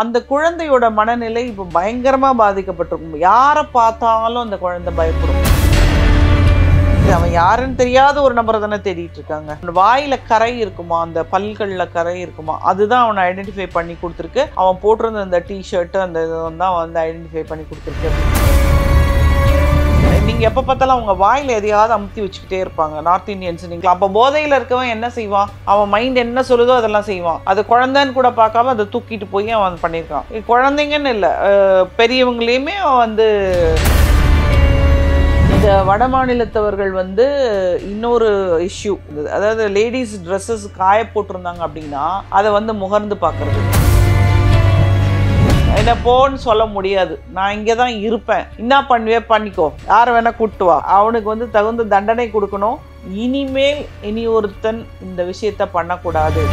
அந்த குழந்தையோட மனநிலை இப்போ பயங்கரமா பாதிக்கப்பட்டிருக்கும். யாரை பார்த்தாலும் அந்த குழந்தை பயப்படும். அவன் யாருன்னு தெரியாத ஒரு நபரை தானே தேடிட்டு இருக்காங்க. வாயில கரை இருக்குமா, அந்த பல்கள்ல கரை இருக்குமா, அதுதான் அவனை ஐடென்டிஃபை பண்ணி கொடுத்துருக்கு. அவன் போட்டிருந்த அந்த டிஷர்ட் அந்த தான் வந்து ஐடென்டிஃபை பண்ணி கொடுத்துருக்கு. நீங்க எப்ப பார்த்தாலும் அவங்க வாயில எதையாவது அமுத்தி வச்சுக்கிட்டே இருப்பாங்க நார்த் இந்தியன்ஸ். நீங்க அப்ப போதையில இருக்கவன் என்ன செய்வான், அவன் மைண்ட் என்ன சொல்லுதோ அதெல்லாம் செய்வான். அது குழந்தைன்னு கூட பார்க்காம அதை தூக்கிட்டு போய் அவன் பண்ணியிருக்கான். குழந்தைங்கன்னு இல்லை, பெரியவங்களையுமே அவன் வந்து இந்த வட மாநிலத்தவர்கள் வந்து இன்னொரு இஷ்யூ, அதாவது லேடிஸ் ட்ரெஸ்ஸஸ் காய போட்டிருந்தாங்க அப்படின்னா அதை வந்து முகர்ந்து பார்க்கறது. என்ன போன்னு சொல்ல முடியாது, நான் இங்கே தான் இருப்பேன், என்ன பண்ணுவே பண்ணிக்கோ, யாரை வேணா கூப்பிட்டு வா. அவனுக்கு வந்து தகுந்த தண்டனை கொடுக்கணும். இனிமேல் இனி ஒருத்தன் இந்த விஷயத்த பண்ணக்கூடாது.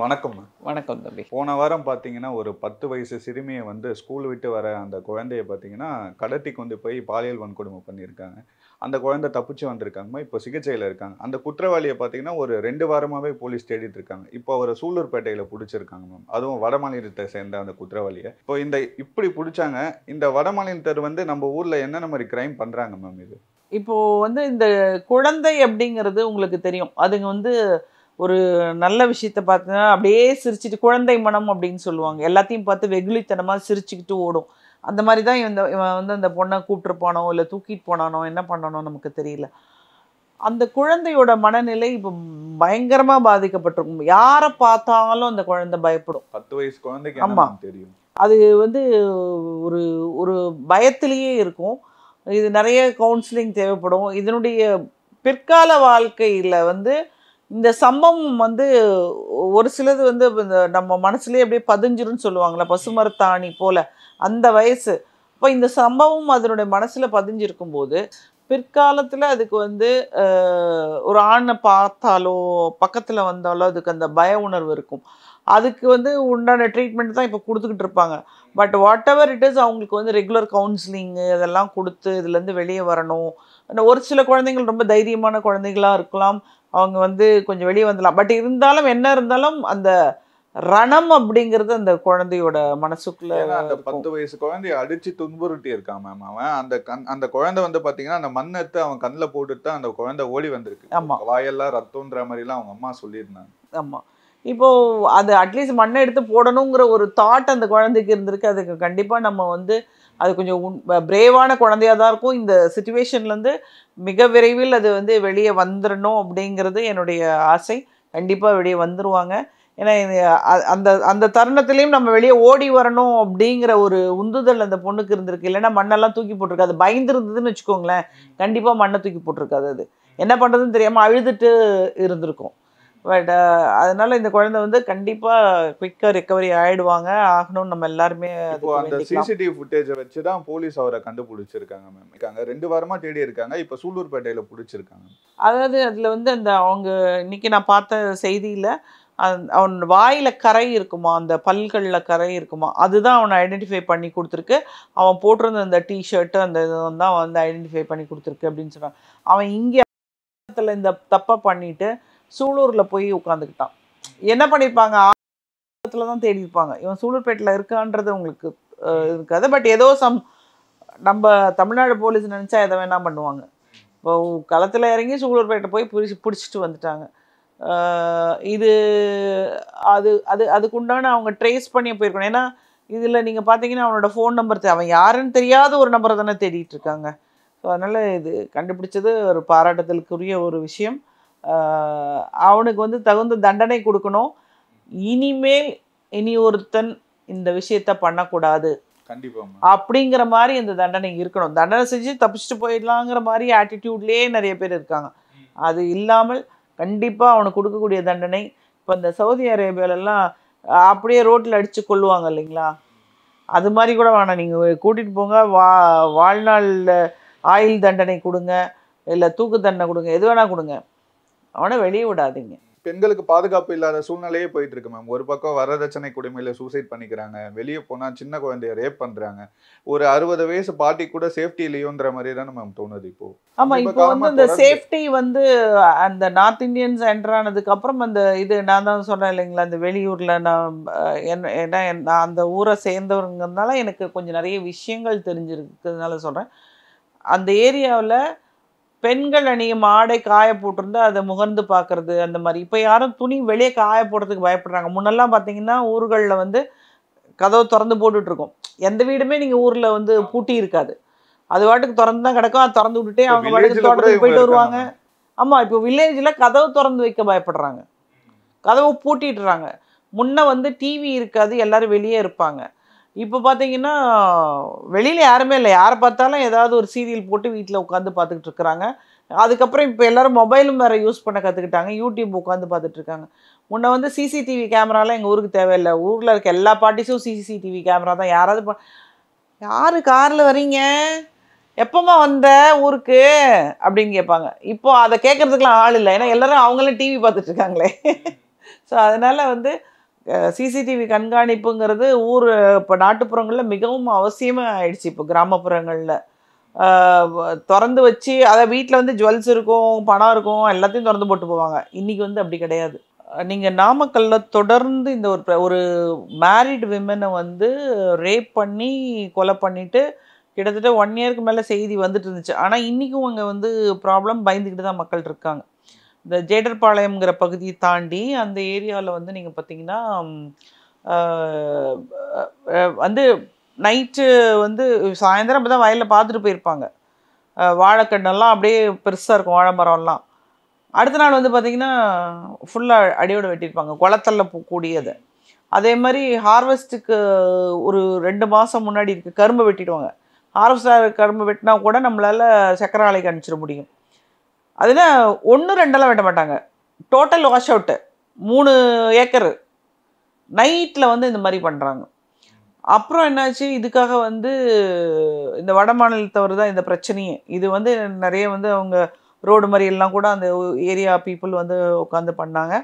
வணக்கம். வணக்கம் தம்பி. போன வாரம் பார்த்தீங்கன்னா ஒரு 10 வயசு சிறுமியை வந்து ஸ்கூல் விட்டு வர அந்த குழந்தைய பார்த்தீங்கன்னா கடத்தி கொண்டு போய் பாலியல் வன்கொடுமை பண்ணியிருக்காங்க. அந்த குழந்தை தப்பிச்சு வந்திருக்காங்க, இப்போ சிகிச்சையில் இருக்காங்க. அந்த குற்றவாளியை பார்த்தீங்கன்னா ஒரு 2 வாரமாகவே போலீஸ் தேடிட்டு இருக்காங்க. இப்போ அவர் சூலூர்பேட்டையில் பிடிச்சிருக்காங்க மேம். அதுவும் வட மாநிலத்தை சேர்ந்த அந்த குற்றவாளியை இப்போ இப்படி பிடிச்சாங்க. இந்த வட மாநிலத்தர் வந்து நம்ம ஊரில் என்னென்ன மாதிரி கிரைம் பண்ணுறாங்க மேம்? இது இப்போ வந்து இந்த குழந்தை அப்படிங்கிறது உங்களுக்கு தெரியும், அதுங்க வந்து ஒரு நல்ல விஷயத்த பார்த்தீங்கன்னா அப்படியே சிரிச்சுட்டு, குழந்தை மனம் அப்படின்னு சொல்லுவாங்க, எல்லாத்தையும் பார்த்து வெகுளித்தனமாக சிரிச்சுக்கிட்டு ஓடும். அந்த மாதிரி தான் இவன் வந்து அந்த பொண்ணை கூப்பிட்டுருப்பானோ இல்லை தூக்கிட்டு போனானோ என்ன பண்ணானோ நமக்கு தெரியல. அந்த குழந்தையோட மனநிலை இப்போ பயங்கரமாக பாதிக்கப்பட்டிருக்கும். யாரை பார்த்தாலும் அந்த குழந்தை பயப்படும். 10 வயசு குழந்தைக்கு ஆமாம் தெரியும். அது வந்து ஒரு ஒரு பயத்திலேயே இருக்கும். இது நிறைய கவுன்சிலிங் தேவைப்படும். இதனுடைய பிற்கால வாழ்க்கையில் வந்து இந்த சம்பவம் வந்து ஒரு சிலது வந்து இந்த நம்ம மனசுலேயே அப்படியே பதிஞ்சிருன்னு சொல்லுவாங்களே, பசுமரத்தாணி போல அந்த வயசு. இப்போ இந்த சம்பவம் அதனுடைய மனசில் பதிஞ்சிருக்கும் போது பிற்காலத்தில் அதுக்கு வந்து ஒரு ஆணை பார்த்தாலோ பக்கத்தில் வந்தாலோ அதுக்கு அந்த பய உணர்வு இருக்கும். அதுக்கு வந்து உண்டான ட்ரீட்மெண்ட் தான் இப்போ கொடுத்துக்கிட்டு இருப்பாங்க. But what ever it is, அவங்களுக்கு வந்து ரெகுலர் கவுன்சிலிங்கு இதெல்லாம் கொடுத்து இதுலேருந்து வெளியே வரணும். ஒரு சில குழந்தைங்கள் ரொம்ப தைரியமான குழந்தைகளாக இருக்கலாம், அவங்க வந்து கொஞ்சம் வெளியே வந்துடலாம். பட் இருந்தாலும் என்ன இருந்தாலும் அந்த ரணம் அப்படிங்கிறது அந்த குழந்தையோட மனசுக்குள்ள. அந்த 10 வயசு குழந்தைய அடிச்சு துன்புறுத்தி இருக்கான் மேம். அவன் அந்த குழந்தை வந்து பாத்தீங்கன்னா அந்த மண் எடுத்து அவன் கண்ணில் போட்டுட்டு அந்த குழந்தை ஓடி வந்திருக்கு. ஆமா, வாயெல்லாம் ரத்தம்ன்ற மாதிரி எல்லாம் அவங்க அம்மா சொல்லியிருந்தாங்க. ஆமா. இப்போ அது அட்லீஸ்ட் மண்ணை எடுத்து போடணுங்கிற ஒரு தாட் அந்த குழந்தைக்கு இருந்திருக்கு. அதுக்கு கண்டிப்பா நம்ம வந்து அது கொஞ்சம் பிரேவான குழந்தையாக தான் இருக்கும். இந்த சுச்சுவேஷன்லேருந்து மிக விரைவில் அது வந்து வெளியே வந்துடணும் அப்படிங்கிறது என்னுடைய ஆசை. கண்டிப்பாக வெளியே வந்துடுவாங்க. ஏன்னா அந்த அந்த தருணத்துலேயும் நம்ம வெளியே ஓடி வரணும் அப்படிங்கிற ஒரு உந்துதல் அந்த பொண்ணுக்கு இருந்திருக்கு. இல்லைன்னா மண்ணெல்லாம் தூக்கி போட்டிருக்காது. அது பயந்துருந்ததுன்னு வச்சுக்கோங்களேன், கண்டிப்பாக மண்ணை தூக்கி போட்டிருக்காது. அது என்ன பண்ணுறதுன்னு தெரியாமல் அழுதுட்டு இருந்திருக்கும். பட் அதனால இந்த குழந்தை வந்து கண்டிப்பாக குயிக்காக ரெக்கவரி ஆகணும்னு நம்ம எல்லாருமே. இப்போ அந்த சிசிடிவி ஃபுட்டேஜை வச்சு தான் போலீஸ் அவரை கண்டுபிடிச்சிருக்காங்க மேம். 2 வாரமாக தேடி இருக்காங்க, இப்போ சூலூர்பேட்டையில் பிடிச்சிருக்காங்க. அதாவது அதில் வந்து அந்த அவங்க இன்னைக்கு நான் பார்த்த செய்தியில் அவன் வாயில கரை இருக்குமா, அந்த பல்களில் கரை இருக்குமா, அதுதான் அவனை ஐடென்டிஃபை பண்ணி கொடுத்துருக்கு. அவன் போட்டிருந்த அந்த டிஷர்ட்டு அந்த தான் வந்து ஐடென்டிஃபை பண்ணி கொடுத்துருக்கு அப்படின்னு சொன்னான். அவன் இங்கே இந்த தப்பை பண்ணிட்டு சூலூரில் போய் உட்காந்துக்கிட்டான். என்ன பண்ணியிருப்பாங்க, ஆத்துல தான் தேடி இருப்பாங்க. இவன் சூலூர்பேட்டில் இருக்கான்றது உங்களுக்கு இருக்காது. பட் ஏதோ நம்ம தமிழ்நாடு போலீஸ் நினச்சா எதை வேணா பண்ணுவாங்க. இப்போ களத்தில் இறங்கி சூலூர்பேட்டை போய் பிடிச்சிட்டு வந்துட்டாங்க. இது அது அது அதுக்குண்டான அவங்க ட்ரேஸ் பண்ணி போயிருக்கணும். ஏன்னா இதில் நீங்கள் பார்த்தீங்கன்னா அவனோட ஃபோன் நம்பர் அவன் யாருன்னு தெரியாத ஒரு நம்பரை தானே தேடிட்டு இருக்காங்க. ஸோ அதனால் இது கண்டுபிடிச்சது ஒரு பாராட்டுதலுக்குரிய ஒரு விஷயம். அவனுக்கு வந்து தகுந்த தண்டனை கொடுக்கணும். இனிமேல் இனி ஒருத்தன் இந்த விஷயத்த பண்ணக்கூடாது அப்படிங்கிற மாதிரி இந்த தண்டனை இருக்கணும். தண்டனை செஞ்சு தப்பிச்சுட்டு போயிடலாங்கிற மாதிரி ஆட்டிடியூட்லேயே நிறைய பேர் இருக்காங்க. அது இல்லாமல் கண்டிப்பாக அவனுக்கு கொடுக்கக்கூடிய தண்டனை. இப்போ இந்த சவுதி அரேபியாலெல்லாம் அப்படியே ரோட்டில் அடித்து கொள்ளுவாங்க இல்லைங்களா, அது மாதிரி கூட வேணாம். நீங்கள் கூட்டிகிட்டு போங்க, வாழ்நாள் ஆயுள் தண்டனை கொடுங்க, இல்லை தூக்கு தண்டனை கொடுங்க, எது வேணால் கொடுங்க, அவனை வெளியே விடாதீங்க. பெண்களுக்கு பாதுகாப்பு இல்லாத சூழ்நிலையே போயிட்டு இருக்கு மேம். ஒரு பக்கம் வரதட்சணை கொடுமையில சூசைட் பண்ணிக்கிறாங்க. வெளிய போனா சின்ன குழந்தைய ரேப் பண்றாங்க. ஒரு 60 வயசு பாட்டி கூட சேஃப்டி இல்லையோன்ற மாதிரி தானே மேம் தோணுது இப்போ. ஆமா, சமீப இப்போ காலமா வந்து இந்த தொடர்ந்து சேஃப்டி வந்து அந்த நார்த் இந்தியன்ஸ் என்டர் ஆனதுக்கு அப்புறம் அந்த இது நான் தான் சொன்னேன் இல்லைங்களா, அந்த வெளியூர்ல நான் ஏன்னா நான் அந்த ஊரை சேர்ந்தவங்கிறதுனால எனக்கு கொஞ்சம் நிறைய விஷயங்கள் தெரிஞ்சிருக்கிறதுனால சொல்றேன். அந்த ஏரியாவில் பெண்கள் அணியும் ஆடை காய போட்டிருந்தா அதை முகர்ந்து பார்க்கறது அந்த மாதிரி. இப்போ யாரும் துணி வெளியே காய போடுறதுக்கு பயப்படுறாங்க. முன்னெல்லாம் பார்த்தீங்கன்னா ஊர்களில் வந்து கதவை திறந்து போட்டுட்டு இருக்கோம். எந்த வீடுமே நீங்கள் ஊரில் வந்து பூட்டி இருக்காது. அது வாட்டுக்கு திறந்து தான் கிடக்கும். அதை திறந்து விட்டுட்டே இப்ப அவங்க வாட்டுக்கு வில்லேஜ்ல கூட தோட்டத்துக்கு இவங்க போயிட்டு இருக்காங்க வருவாங்க. மேம். ஆமாம், இப்போ வில்லேஜில் கதவு திறந்து வைக்க பயப்படுறாங்க. கதவு பூட்டிடுறாங்க. முன்ன வந்து டிவி இருக்காது, எல்லாரும் வெளியே இருப்பாங்க. இப்போ பார்த்தீங்கன்னா வெளியில் யாருமே இல்லை. யாரை பார்த்தாலும் ஏதாவது ஒரு சீரியல் போட்டு வீட்டில் உட்காந்து பார்த்துக்கிட்டு இருக்கிறாங்க. அதுக்கப்புறம் இப்போ எல்லாரும் மொபைலும் வேறு யூஸ் பண்ண கற்றுக்கிட்டாங்க. யூடியூப் உட்காந்து பார்த்துட்ருக்காங்க. முன்ன வந்து சிசிடிவி கேமராலாம் எங்கள் ஊருக்கு தேவையில்லை. ஊரில் இருக்க எல்லா பார்ட்டிஸும் சிசிடிவி கேமரா தான். யாராவது யார் காரில் வரீங்க, எப்போம்மா வந்த ஊருக்கு அப்படின்னு கேட்பாங்க. இப்போ அதை கேட்குறதுக்கெலாம் ஆள் இல்லை. ஏன்னா எல்லோரும் அவங்களும் டிவி பார்த்துட்ருக்காங்களே. ஸோ அதனால் வந்து சிசிடிவி கண்காணிப்புங்கிறது ஊர் இப்போ நாட்டுப்புறங்களில் மிகவும் அவசியமாக ஆயிடுச்சு. இப்போ கிராமப்புறங்களில் திறந்து வச்சு அதை வீட்டில் வந்து ஜுவல்ஸ் இருக்கும், பணம் இருக்கும், எல்லாத்தையும் திறந்து போட்டு போவாங்க. இன்றைக்கி வந்து அப்படி கிடையாது. நீங்கள் நாமக்கல்லில் தொடர்ந்து இந்த ஒரு மேரிட் விமனை வந்து ரேப் பண்ணி கொலை பண்ணிவிட்டு கிட்டத்தட்ட 1 இயருக்கு மேலே செய்தி வந்துட்டு இருந்துச்சு. ஆனால் இன்றைக்கும் அங்கே வந்து ப்ராப்ளம் பயந்துக்கிட்டு தான் மக்கள் இருக்காங்க. இந்த ஜேடர்பாளையம்ங்கிற பகுதியை தாண்டி அந்த ஏரியாவில் வந்து நீங்கள் பார்த்தீங்கன்னா வந்து நைட்டு வந்து சாயந்தரம் அப்போ தான் வயலில் பார்த்துட்டு போயிருப்பாங்க. வாழைக்கண்ணெல்லாம் அப்படியே பெருசாக இருக்கும், வாழை மரம்லாம். அடுத்த நாள் வந்து பார்த்திங்கன்னா ஃபுல்லாக அடியோடு வெட்டியிருப்பாங்க, குளத்தல்ல கூடியது. அதே மாதிரி ஹார்வெஸ்ட்டுக்கு ஒரு 2 மாதம் முன்னாடி இருக்குது, கரும்பு வெட்டிடுவாங்க. ஹார்வெஸ்டாக கரும்பு வெட்டினா கூட நம்மளால் சக்கரை ஆலைக்கு அனுப்பிச்சிட முடியும். அதில் 1 2 வெட்ட மாட்டாங்க, டோட்டல் வாஷ் அவுட்டு 3 ஏக்கரு நைட்டில் வந்து இந்த மாதிரி பண்ணுறாங்க. அப்புறம் என்னாச்சு, இதுக்காக வந்து இந்த வட மாநிலத்தவர் தான் இந்த பிரச்சனையே. இது வந்து நிறைய வந்து அவங்க ரோடு மறியல்லாம் கூட அந்த ஏரியா பீப்புள் வந்து உட்காந்து பண்ணாங்க.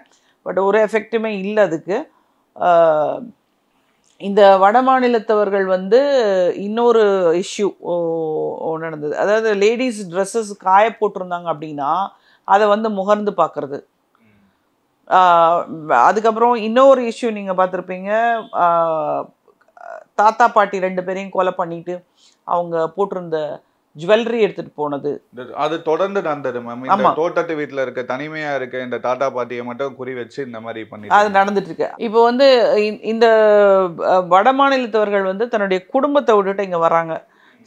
பட் ஒரு எஃபெக்ட்டுமே இல்லை அதுக்கு. இந்த வட மாநிலத்தவர்கள் வந்து இன்னொரு இஷ்யூ நடந்தது. அதாவது லேடிஸ் ட்ரெஸ்ஸஸ் காய போட்டிருந்தாங்க அப்படின்னா அதை வந்து முகர்ந்து பார்க்குறது. அதுக்கப்புறம் இன்னொரு இஷ்யூ நீங்கள் பார்த்துருப்பீங்க, தாத்தா பாட்டி 2 பேரையும் கொலை பண்ணிட்டு அவங்க போட்டிருந்த ஜுவல்லரி எடுத்துட்டு போனது. அது தொடர்ந்து நடந்தது மேம். இந்த தோட்டத்து வீட்டில் இருக்க தனிமையா இருக்க இந்த தாத்தா பாட்டியை மட்டும் குறி வச்சு இந்த மாதிரி பண்ணி அது நடந்துட்டு இருக்கு. இப்போ வந்து இந்த வட மாநிலத்தவர்கள் வந்து தன்னுடைய குடும்பத்தை விட்டுட்டு இங்கே வராங்க.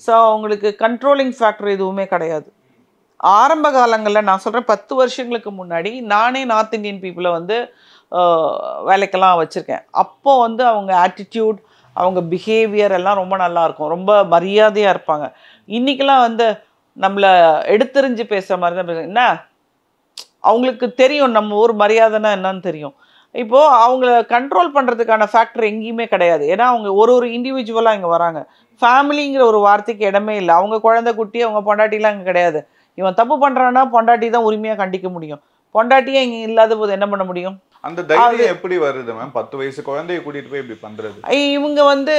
ஸோ அவங்களுக்கு கண்ட்ரோலிங் ஃபேக்டர் எதுவுமே கிடையாது. ஆரம்ப காலங்களில் நான் சொல்கிறேன், 10 வருஷங்களுக்கு முன்னாடி நானே நார்த் இந்தியன் பீப்புளை வந்து வேலைக்கெல்லாம் வச்சுருக்கேன். அப்போது வந்து அவங்க ஆட்டிடியூட், அவங்க பிஹேவியர் எல்லாம் ரொம்ப நல்லாயிருக்கும், ரொம்ப மரியாதையாக இருப்பாங்க. இன்றைக்கெல்லாம் வந்து நம்மளை எடுத்தெறிஞ்சு பேசுகிற மாதிரி தான் பேசுகிறேன். என்ன அவங்களுக்கு தெரியும் நம்ம ஊர் மரியாதைன்னா என்னன்னு தெரியும். இப்போது அவங்கள கண்ட்ரோல் பண்ணுறதுக்கான ஃபேக்டர் எங்கேயுமே கிடையாது. ஏன்னா அவங்க ஒரு இண்டிவிஜுவலாக இங்கே வராங்க. ஃபேமிலிங்கிற ஒரு வார்த்தைக்கு இடமே இல்லை. அவங்க குழந்தை குட்டி, அவங்க பொண்டாட்டிலாம் இங்கே கிடையாது. இவன் தப்பு பண்ணுறான்னா பொண்டாட்டி தான் உரிமையாக கண்டிக்க முடியும். பொண்டாட்டியே இங்கே இல்லாத போது என்ன பண்ண முடியும்? அந்த தைரியம் எப்படி வருது மேம்? 10 வயசு குழந்தையை கூட்டிட்டு போய் இப்படி பண்றது? இவங்க வந்து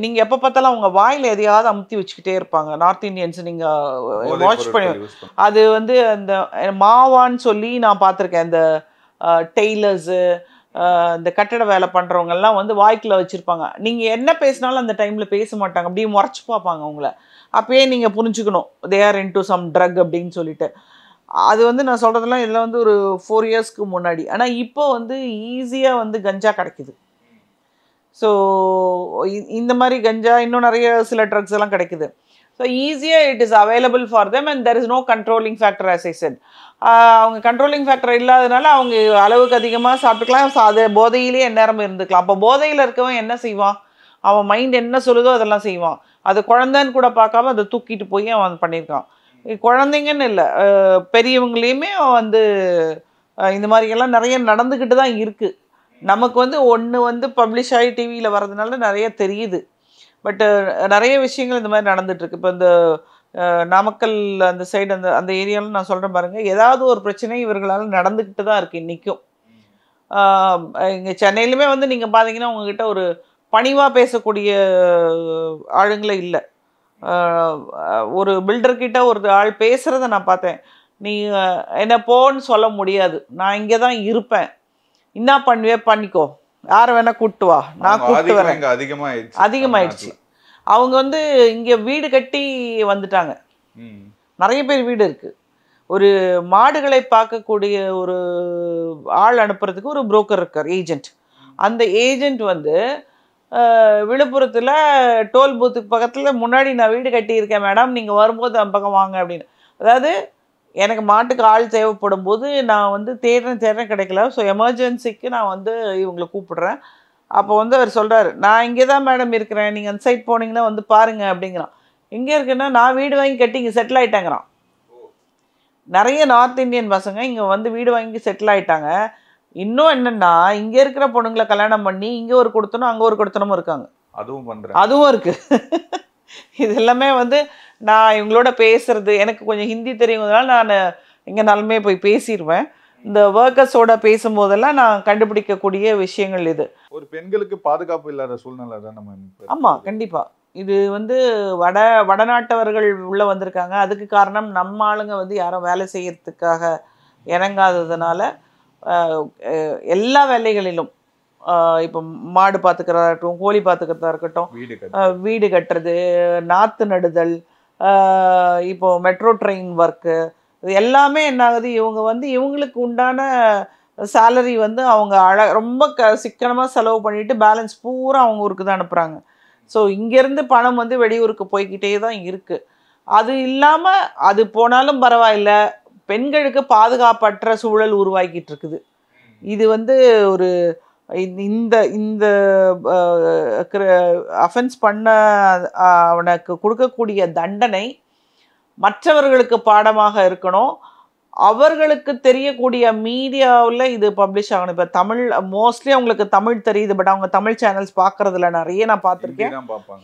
நீங்க எப்ப பார்த்தாலும் அவங்க வாயில எதையாவது அமுத்தி வச்சுக்கிட்டே இருப்பாங்க. நார்த் இந்தியன்ஸ் நீங்க வாட்ச் பண்ணி, அது வந்து அந்த மாவான்னு சொல்லி நான் பார்த்துருக்கேன். இந்த டெய்லர்ஸு, இந்த கட்டட வேலை பண்ணுறவங்கெல்லாம் வந்து வாய்க்கில் வச்சுருப்பாங்க. நீங்கள் என்ன பேசினாலும் அந்த டைமில் பேச மாட்டாங்க, அப்படியே முறைச்சி பார்ப்பாங்க அவங்கள. அப்பயே நீங்கள் புரிஞ்சுக்கணும் they are into some drug அப்படின்னு சொல்லிட்டு. அது வந்து நான் சொல்கிறதெல்லாம் இதில் வந்து ஒரு 4 இயர்ஸ்க்கு முன்னாடி. ஆனால் இப்போ வந்து ஈஸியாக வந்து கஞ்சா கிடைக்குது. ஸோ இந்த மாதிரி கஞ்சா இன்னும் நிறைய சில ட்ரக்ஸ் எல்லாம் கிடைக்குது. ஸோ ஈஸியாக it is available for them and there is no controlling factor as I said. அவங்க கண்ட்ரோலிங் ஃபேக்டர் இல்லாதனால அவங்க அளவுக்கு அதிகமாக சாப்பிட்டுக்கலாம், அது போதையிலேயே எந்நேரமும் இருந்துக்கலாம். அப்போ போதையில் இருக்கவன் என்ன செய்வான்? அவன் மைண்ட் என்ன சொல்லுதோ அதெல்லாம் செய்வான். அது குழந்தைன்னு கூட பார்க்காம அதை தூக்கிட்டு போய் அவன் பண்ணியிருக்கான். குழந்தைங்கன்னு இல்லை, பெரியவங்களையுமே வந்து இந்த மாதிரியெல்லாம் நிறைய நடந்துக்கிட்டு தான் இருக்குது. நமக்கு வந்து ஒன்று வந்து பப்ளிஷ் ஆகி டிவியில் வர்றதுனால நிறைய தெரியுது. பட்டு நிறைய விஷயங்கள் இந்த மாதிரி நடந்துகிட்ருக்கு. இப்போ இந்த நாமக்கல் அந்த சைடு அந்த அந்த ஏரியாவில் நான் சொல்கிறேன் பாருங்கள், ஏதாவது ஒரு பிரச்சனை இவர்களால் நடந்துக்கிட்டு தான் இருக்குது இன்றைக்கும். இங்கே சென்னையிலுமே வந்து நீங்கள் பார்த்தீங்கன்னா உங்ககிட்ட ஒரு பணிவாக பேசக்கூடிய ஆளுங்களே இல்லை. ஒரு பில்டர்கிட்ட ஒரு ஆள் பேசுகிறத நான் பார்த்தேன். நீ என்ன போன்னு சொல்ல முடியாது, நான் இங்கே தான் இருப்பேன், என்ன பண்ணுவே பண்ணிக்கோ, யாரை வேணா கூப்பிட்டு வா, நான் கூப்பிட்டு வரேன். அதிகமாயிடுச்சு. அவங்க வந்து இங்கே வீடு கட்டி வந்துட்டாங்க. நிறைய பேர் வீடு இருக்கு. ஒரு மாடுகளை பார்க்கக்கூடிய ஒரு ஆள் அனுப்புறதுக்கு ஒரு புரோக்கர் இருக்கார், ஏஜென்ட். அந்த ஏஜென்ட் வந்து விழுப்புரத்தில் டோல் பூத்துக்கு பக்கத்தில் முன்னாடி நான் வீடு கட்டியிருக்கேன் மேடம், நீங்கள் வரும்போது அந்த பக்கம் வாங்க அப்படின்னு. அதாவது எனக்கு மாட்டுக்கு ஆள் தேவைப்படும் போது நான் வந்து தேடுறேன் கிடைக்கல. ஸோ எமர்ஜென்சிக்கு நான் வந்து இவங்களை கூப்பிடுறேன். அப்போ வந்து அவர் சொல்கிறார், நான் இங்கே தான் மேடம் இருக்கிறேன், நீங்கள் அந்த சைட் போனீங்கன்னா வந்து பாருங்கள் அப்படிங்கிறான். எங்கே இருக்குன்னா நான் வீடு வாங்கி கட்டி இங்கே செட்டில் ஆகிட்டேங்கிறான். நிறைய நார்த் இந்தியன் பசங்க இங்கே வந்து வீடு வாங்கி செட்டில் ஆகிட்டாங்க. இன்னும் என்னென்னா இங்கே இருக்கிற பொண்ணுங்களை கல்யாணம் பண்ணி இங்கே ஒரு கொடுத்தனும் அங்கே ஒரு கொடுத்தனமும் இருக்காங்க. அதுவும் இருக்குது. இது எல்லாமே வந்து நான் இவங்களோட பேசுறது, எனக்கு கொஞ்சம் ஹிந்தி தெரியுங்கிறதுனால நான் எங்கேனாலுமே போய் பேசிடுவேன். இந்த ஒர்க்கர்ஸோட பேசும்போதெல்லாம் நான் கண்டுபிடிக்கக்கூடிய விஷயங்கள் இது. ஒரு பெண்களுக்கு பாதுகாப்பு இல்லாத சூழ்நிலை தான் நம்ம. ஆமாம், கண்டிப்பாக. இது வந்து வடநாட்டவர்கள் உள்ளே வந்திருக்காங்க. அதுக்கு காரணம் நம்ம ஆளுங்க வந்து யாரும் வேலை செய்யறதுக்காக இறங்காததுனால எல்லா வேலைகளிலும் இப்போ மாடு பார்த்துக்கிறதா இருக்கட்டும், கோழி பார்த்துக்கிறதா இருக்கட்டும், வீடு கட்டுறது, நாற்று நடுதல், இப்போ மெட்ரோ ட்ரெயின் ஒர்க்கு, இது எல்லாமே என்ன ஆகுது, இவங்க வந்து இவங்களுக்கு உண்டான சேலரி வந்து அவங்க ரொம்ப சிக்கனமாக செலவு பண்ணிவிட்டு பேலன்ஸ் பூரா அவங்க ஊருக்கு தான் அனுப்புகிறாங்க. ஸோ இங்கேருந்து பணம் வந்து வெளியூருக்கு போய்கிட்டே தான் இருக்குது. அது இல்லாமல் அது போனாலும் பரவாயில்ல, பெண்களுக்கு பாதுகாப்பற்ற சூழல் உருவாக்கிட்டு இருக்குது. இது வந்து ஒரு இந்த இந்த அஃபென்ஸ் பண்ண அவனுக்கு கொடுக்கக்கூடிய தண்டனை மற்றவர்களுக்கு பாடமாக இருக்கணும். அவர்களுக்கு தெரியக்கூடிய மீடியாவில் இது பப்ளிஷ் ஆகணும். இப்போ தமிழ் மோஸ்ட்லி அவங்களுக்கு தமிழ் தெரியுது, பட் அவங்க தமிழ் சேனல்ஸ் பார்க்குறதுல நிறைய நான் பார்த்துருக்கேன்,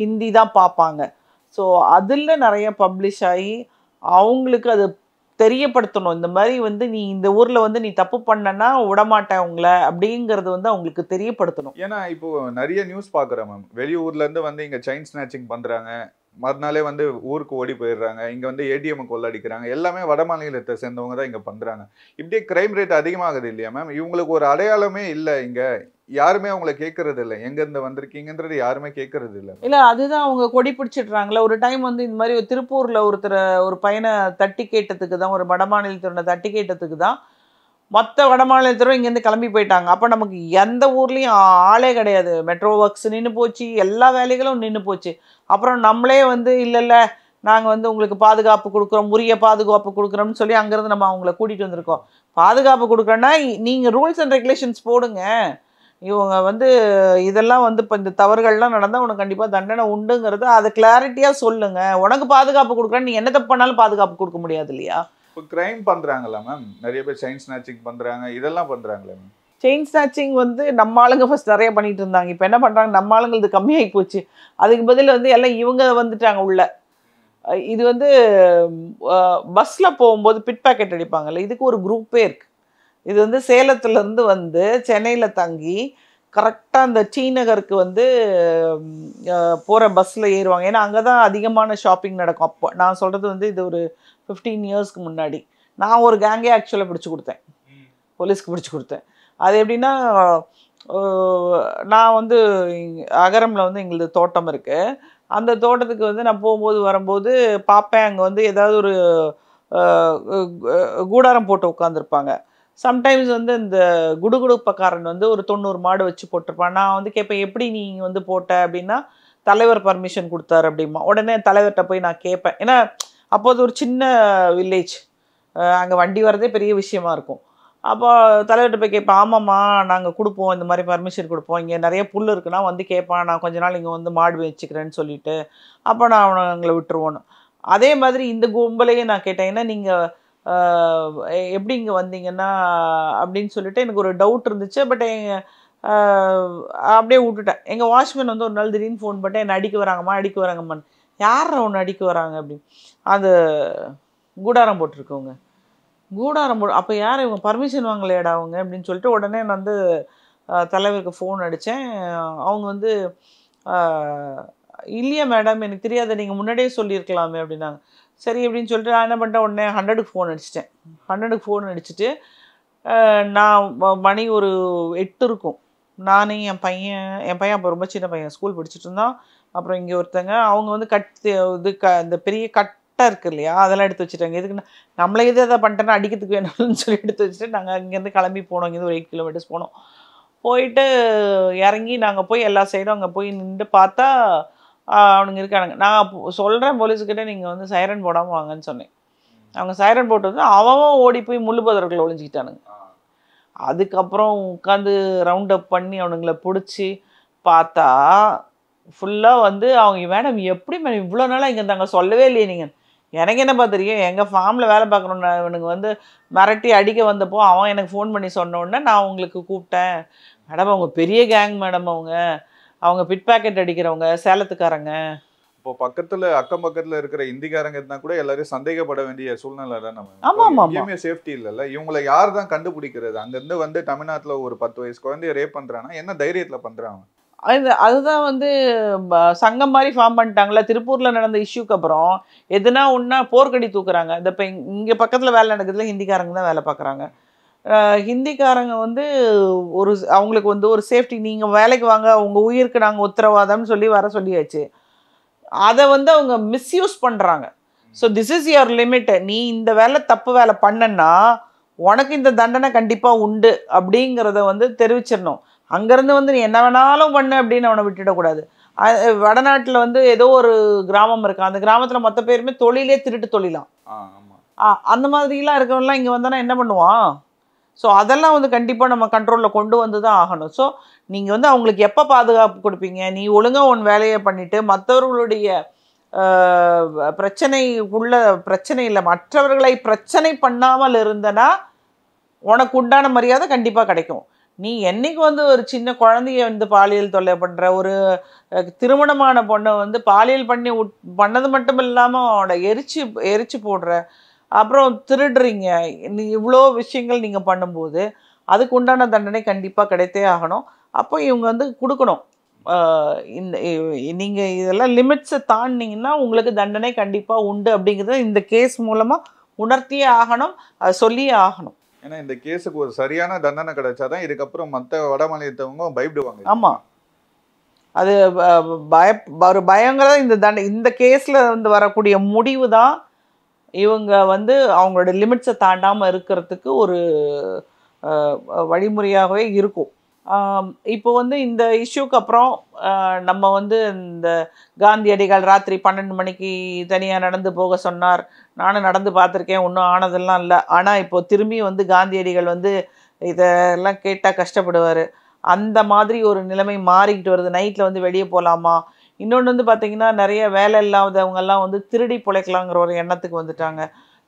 ஹிந்தி தான் பார்ப்பாங்க. ஸோ அதில் நிறைய பப்ளிஷ் ஆகி அவங்களுக்கு அது தெரியப்படுத்தணும். இந்த மாதிரி வந்து நீ இந்த ஊரில் வந்து நீ தப்பு பண்ணனா விடமாட்டேன் உங்களை அப்படிங்கிறது வந்து அவங்களுக்கு தெரியப்படுத்தணும். ஏன்னா இப்போ நிறைய நியூஸ் பார்க்குறேன் மேம், வெளியூர்லேருந்து வந்து இங்கே செயின் ஸ்நாச்சிங் பண்ணுறாங்க, மறுநாளே வந்து ஊருக்கு ஓடி போயிடுறாங்க, இங்கே வந்து ஏடிஎம் கொள்ளடிக்கிறாங்க, எல்லாமே வட மாநிலத்தை சேர்ந்தவங்க தான் இங்கே பண்ணுறாங்க. இப்படியே கிரைம் ரேட் அதிகமாகுது இல்லையா மேம்? இவங்களுக்கு ஒரு அடையாளமே இல்லை, இங்கே யாருமே அவங்கள கேட்கறது இல்லை, எங்கேருந்து வந்திருக்கீங்கன்றது யாருமே கேட்கறது இல்லை. இல்லை, அதுதான் அவங்க கொடி பிடிச்சிடுறாங்களே. ஒரு டைம் வந்து இந்த மாதிரி திருப்பூரில் ஒரு பையனை தட்டி கேட்டதுக்கு தான், ஒரு வட மாநிலத்தினரை தட்டி கேட்டதுக்கு தான் மற்ற வட மாநிலத்தினரும் இங்கேருந்து கிளம்பி போயிட்டாங்க. அப்போ நமக்கு எந்த ஊர்லேயும் ஆளே கிடையாது, மெட்ரோ ஒர்க்ஸ் நின்று போச்சு, எல்லா வேலைகளும் நின்று போச்சு. அப்புறம் நம்மளே வந்து இல்லை நாங்கள் வந்து உங்களுக்கு பாதுகாப்பு கொடுக்குறோம், உரிய பாதுகாப்பு கொடுக்குறோம்னு சொல்லி அங்கேருந்து நம்ம அவங்கள கூட்டிகிட்டு வந்திருக்கோம். பாதுகாப்பு கொடுக்குறோன்னா நீங்கள் ரூல்ஸ் அண்ட் ரெகுலேஷன்ஸ் போடுங்க. இவங்க வந்து இதெல்லாம் வந்து இப்போ இந்த தவறுகள்லாம் நடந்தால் உனக்கு கண்டிப்பாக தண்டனை உண்டுங்கிறது அதை கிளாரிட்டியாக சொல்லுங்கள். உனக்கு பாதுகாப்பு கொடுக்குறேன்னு நீ என்ன தப்பு பண்ணாலும் பாதுகாப்பு கொடுக்க முடியாது இல்லையா? இப்போ கிரைம் பண்ணுறாங்களா மேம்? நிறைய பேர் செயின் ஸ்நாச்சிங் பண்ணுறாங்க, இதெல்லாம் பண்ணுறாங்களே மேம்? செயின் ஸ்நாச்சிங் வந்து நம்ம ஆளுங்க ஃபஸ்ட் நிறைய பண்ணிகிட்டு இருந்தாங்க. இப்போ என்ன பண்ணுறாங்க, நம்ம ஆளுங்களுக்கு கம்மியாகி போச்சு. அதுக்கு பதில் வந்து எல்லாம் இவங்க வந்துட்டாங்க உள்ள. இது வந்து பஸ்ஸில் போகும்போது பிட் பேக்கெட் அடிப்பாங்கல்ல, இதுக்கு ஒரு குரூப்பே இருக்குது. இது வந்து சேலத்துலேருந்து வந்து சென்னையில் தங்கி கரெக்டாக அந்த டி நகருக்கு வந்து போகிற பஸ்ஸில் ஏறுவாங்க. ஏன்னா அங்கே தான் அதிகமான ஷாப்பிங் நடக்கும். அப்போ நான் சொல்கிறது வந்து இது ஒரு 15 இயர்ஸ்க்கு முன்னாடி நான் ஒரு கேங்கே ஆக்சுவலாக பிடிச்சி கொடுத்தேன், போலீஸ்க்கு பிடிச்சி கொடுத்தேன். அது எப்படின்னா, நான் வந்து அகரமில் வந்து எங்களுக்கு தோட்டம் இருக்குது. அந்த தோட்டத்துக்கு வந்து நான் போகும்போது வரும்போது பார்ப்பேன், அங்கே வந்து ஏதாவது ஒரு கூடாரம் போட்டு உட்காந்துருப்பாங்க. சம்டைம்ஸ் வந்து இந்த குடுகுடுப்பக்காரன் வந்து ஒரு 90 மாடு வச்சு போட்டிருப்பான். நான் வந்து கேட்பேன், எப்படி நீ வந்து போட்ட அப்படின்னா, தலைவர் பர்மிஷன் கொடுத்தாரு அப்படிமா. உடனே தலைவர்கிட்ட போய் நான் கேட்பேன். ஏன்னா அப்போது ஒரு சின்ன வில்லேஜ், அங்கே வண்டி வரதே பெரிய விஷயமா இருக்கும். அப்போ தலைவர்கிட்ட போய் கேட்பேன், ஆமாம்மா நாங்கள் கொடுப்போம், இந்த மாதிரி பர்மிஷன் கொடுப்போம், இங்கே நிறைய புல் இருக்குன்னா வந்து கேட்பான், நான் கொஞ்ச நாள் இங்கே வந்து மாடு வச்சுக்கிறேன்னு சொல்லிட்டு, அப்போ நான் அவங்களை விட்டுருவோன்னு. அதே மாதிரி இந்த கும்பலையும் நான் கேட்டேன், ஏன்னா நீங்கள் எப்படி இங்கே வந்தீங்கன்னா அப்படின்னு சொல்லிட்டு எனக்கு ஒரு டவுட் இருந்துச்சு. பட் அப்படியே விட்டுட்டேன். எங்கள் வாட்ச்மேன் வந்து ஒரு நாள் திடீர்னு ஃபோன் பண்ணிட்டு என்னை அடிக்க வராங்கம்மான்னு. யாரை ஒன்று அடிக்க வராங்க அப்படின்னு. அது கூடாரம் போட்டிருக்கவங்க. கூடாரம் அப்போ யார் இவங்க பர்மிஷன் வாங்கலையாடா அவங்க அப்படின்னு சொல்லிட்டு உடனே நான் வந்து தலைவருக்கு ஃபோன் அடித்தேன். அவங்க வந்து இல்லையா மேடம் எனக்கு தெரியாத, நீங்கள் முன்னாடியே சொல்லியிருக்கலாமே அப்படின்னாங்க. சரி அப்படின்னு சொல்லிட்டு நான் என்ன பண்ணிட்டேன், உடனே 100க்கு ஃபோன் அடிச்சிட்டேன். 100க்கு ஃபோன் அடிச்சுட்டு நான் மணி ஒரு 8 இருக்கும். நானே என் பையன் அப்போ ரொம்ப சின்ன பையன், ஸ்கூல் படிச்சுட்டு இருந்தான். அப்புறம் இங்கே ஒருத்தங்க அவங்க வந்து இந்த பெரிய கட்டை இருக்குது இல்லையா, அதெல்லாம் எடுத்து வச்சுட்டாங்க. எதுக்குன்னா நம்மளே எதாவது பண்ணிட்டேன்னா அடிக்கிறதுக்கு வேணும்னு சொல்லி எடுத்து வச்சுட்டு நாங்கள் இங்கேருந்து கிளம்பி போனோம். இங்கேருந்து ஒரு 8 கிலோமீட்டர்ஸ் போனோம். போயிட்டு இறங்கி நாங்கள் போய் எல்லா சைடும் அங்கே போய் நின்று பார்த்தா அவனுங்க இருக்கானுங்க. நான் சொல்கிறேன் போலீஸுக்கிட்ட, நீங்கள் வந்து சைரன் போடாமல் வாங்கன்னு சொன்னேன். அவங்க சைரன் போட்டு வந்து அவன் ஓடி போய் முள்ளுபதற்குள்ள ஒளிஞ்சிக்கிட்டானுங்க. அதுக்கப்புறம் உட்காந்து ரவுண்ட் அப் பண்ணி அவனுங்களை பிடிச்சி பார்த்தா ஃபுல்லாக வந்து அவங்க, மேடம் எப்படி மேடம் இவ்வளோ நாளாக இங்கே இருந்தாங்க சொல்லவே இல்லையே நீங்கள். எனக்கு என்னப்பா தெரியும், எங்கள் ஃபார்மில் வேலை பார்க்கணுன்னு இவனுங்க வந்து மிரட்டி அடிக்க வந்தப்போ அவன் எனக்கு ஃபோன் பண்ணி சொன்னோடனே நான் உங்களுக்கு கூப்பிட்டேன். மேடம் அவங்க பெரிய கேங் மேடம், அவங்க பிட் பேக்கெட் அடிக்கிறவங்க, சேலத்துக்காரங்க. இப்போ பக்கத்துல அக்கம் பக்கத்துல இருக்கிற இந்திக்காரங்க இருந்தா கூட எல்லாரையும் சந்தேகப்பட வேண்டிய சூழ்நிலை தான். ஆமா ஆமா நம்ம சேஃப்டி இல்லைல்ல. இவங்களை யார் தான் கண்டுபிடிக்கிறது? அங்கிருந்து வந்து தமிழ்நாட்டுல ஒரு 10 வயசு குழந்தைய ரேப் பண்றானா என்ன தைரியத்துல பண்றாங்க? அதுதான் வந்து சங்கம் மாதிரி ஃபார்ம் பண்ணிட்டாங்களா. திருப்பூர்ல நடந்த இஷ்யூக்கு அப்புறம் எதுனா ஒன்னா போர்க்கடி தூக்குறாங்க. இந்த இப்போ இங்கே பக்கத்தில் வேலை நடக்குதுல ஹிந்திக்காரங்க தான் வேலை பார்க்குறாங்க. ஹிந்திக்காரங்க வந்து அவங்களுக்கு வந்து ஒரு சேஃப்டி, நீங்கள் வேலைக்கு வாங்க உங்கள் உயிருக்கு நாங்கள் உத்தரவாதம்னு சொல்லி வர சொல்லியாச்சு. அதை வந்து அவங்க மிஸ்யூஸ் பண்ணுறாங்க. So this is your limit. நீ இந்த தப்பு வேலை பண்ணன்னா உனக்கு இந்த தண்டனை கண்டிப்பாக உண்டு அப்படிங்கிறத வந்து தெரிவிச்சிடணும். அங்கேருந்து வந்து நீ என்ன வேணாலும் பண்ணு அப்படின்னு அவனை விட்டுடக்கூடாது. வடநாட்டில் வந்து ஏதோ ஒரு கிராமம் இருக்கு, அந்த கிராமத்தில் மொத்த பேருமே தொழிலே திருட்டு தொழிலாம். அந்த மாதிரிலாம் இருக்கவங்கலாம் இங்கே வந்தானா என்ன பண்ணுவான்? ஸோ அதெல்லாம் வந்து கண்டிப்பாக நம்ம கண்ட்ரோலில் கொண்டு வந்து தான் ஆகணும். ஸோ நீங்கள் வந்து அவங்களுக்கு எப்போ பாதுகாப்பு கொடுப்பீங்க? நீ ஒழுங்காக உன் வேலையை பண்ணிவிட்டு மற்றவர்களுடைய பிரச்சனை இல்லை, மற்றவர்களை பிரச்சனை பண்ணாமல் இருந்தனா உனக்கு உண்டான மரியாதை கண்டிப்பாக கிடைக்கும். நீ என்னைக்கு வந்து ஒரு சின்ன குழந்தைய வந்து பாலியல் தொல்லை பண்ணுற, ஒரு திருமணமான பொண்ணை வந்து பாலியல் பண்ணது மட்டும் இல்லாமல் அவனோட எரிச்சு போடுற, அப்புறம் திருடுறீங்க, இவ்வளோ விஷயங்கள் நீங்கள் பண்ணும்போது அதுக்கு உண்டான தண்டனை கண்டிப்பாக கிடைத்தே ஆகணும். அப்போ இவங்க வந்து கொடுக்கணும். நீங்கள் இதெல்லாம் லிமிட்ஸை தாண்டினீங்கன்னா உங்களுக்கு தண்டனை கண்டிப்பாக உண்டு அப்படிங்கிறத இந்த கேஸ் மூலமாக உணர்த்தியே ஆகணும், அதை சொல்லியே ஆகணும். ஏன்னா இந்த கேஸுக்கு ஒரு சரியான தண்டனை கிடைச்சாதான் இதுக்கப்புறம் மற்ற வட மாநிலத்தவங்க பயப்படுவாங்க. ஆமாம், அது ஒரு பயங்கர இந்த கேஸில் வந்து வரக்கூடிய முடிவு தான் இவங்க வந்து அவங்களோட லிமிட்ஸை தாண்டாமல் இருக்கிறதுக்கு ஒரு வழிமுறையாகவே இருக்கும். இப்போ வந்து இந்த இஷ்யூக்கு அப்புறம் நம்ம வந்து இந்த காந்தியடிகள் ராத்திரி 12 மணிக்கு தனியாக நடந்து போக சொன்னார். நானும் நடந்து பார்த்துருக்கேன், ஒன்றும் ஆனதெல்லாம் இல்லை. ஆனால் இப்போ திரும்பி வந்து காந்தியடிகள் வந்து இதெல்லாம் கேட்டால் கஷ்டப்படுவார். அந்த மாதிரி ஒரு நிலைமை மாறிக்கிட்டு வருது. நைட்டில் வந்து வெளியே போகலாமா? இன்னொன்று வந்து பார்த்திங்கன்னா நிறைய வேலை இல்லாதவங்கெல்லாம் வந்து திருடி பிழைக்கலாங்கிற ஒரு எண்ணத்துக்கு வந்துட்டாங்க.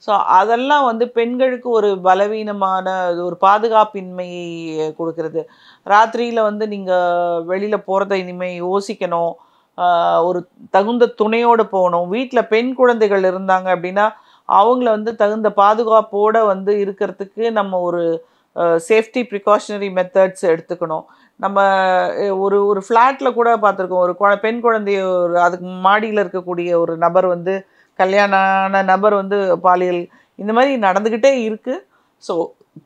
ஸோ அதெல்லாம் வந்து பெண்களுக்கு ஒரு பலவீனமான ஒரு பாதுகாப்பின்மையை கொடுக்கறது. ராத்திரியில் வந்து நீங்கள் வெளியில் போகிறத இனிமேல் யோசிக்கணும், ஒரு தகுந்த துணையோடு போகணும். வீட்டில் பெண் குழந்தைகள் இருந்தாங்க அப்படின்னா அவங்கள வந்து தகுந்த பாதுகாப்போடு வந்து இருக்கிறதுக்கு நம்ம ஒரு சேஃப்டி ப்ரிகாஷனரி மெத்தட்ஸ் எடுத்துக்கணும். நம்ம ஒரு ஃப்ளாட்டில் கூட பார்த்துருக்கோம், ஒரு பெண் குழந்தைய அதுக்கு மாடியில் இருக்கக்கூடிய ஒரு நபர் வந்து கல்யாணான நபர் வந்து பாலியல் இந்த மாதிரி நடந்துக்கிட்டே இருக்குது. ஸோ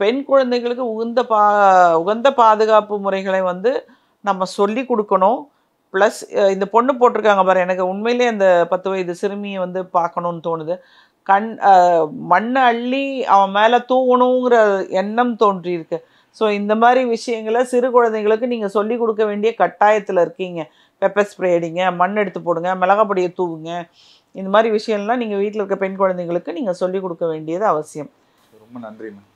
பெண் குழந்தைகளுக்கு உகந்த பாதுகாப்பு முறைகளை வந்து நம்ம சொல்லி கொடுக்கணும். ப்ளஸ் இந்த பொண்ணு போட்டிருக்காங்க பாரு, எனக்கு உண்மையிலே அந்த 10 வயது சிறுமியை வந்து பார்க்கணுன்னு தோணுது. மண்ணை அள்ளி அவன் மேலே தூவணுங்கிற எண்ணம் தோன்றியிருக்கு. ஸோ இந்த மாதிரி விஷயங்களை சிறு குழந்தைங்களுக்கு நீங்கள் சொல்லி கொடுக்க வேண்டிய கட்டாயத்தில் இருக்கீங்க. பெப்பர் ஸ்ப்ரே அடிங்க, மண் எடுத்து போடுங்க, மிளகாப்பொடியை தூவுங்க, இந்த மாதிரி விஷயம்லாம் நீங்கள் வீட்டில் இருக்க பெண் குழந்தைங்களுக்கு நீங்கள் சொல்லிக் கொடுக்க வேண்டியது அவசியம். ரொம்ப நன்றி மேம்.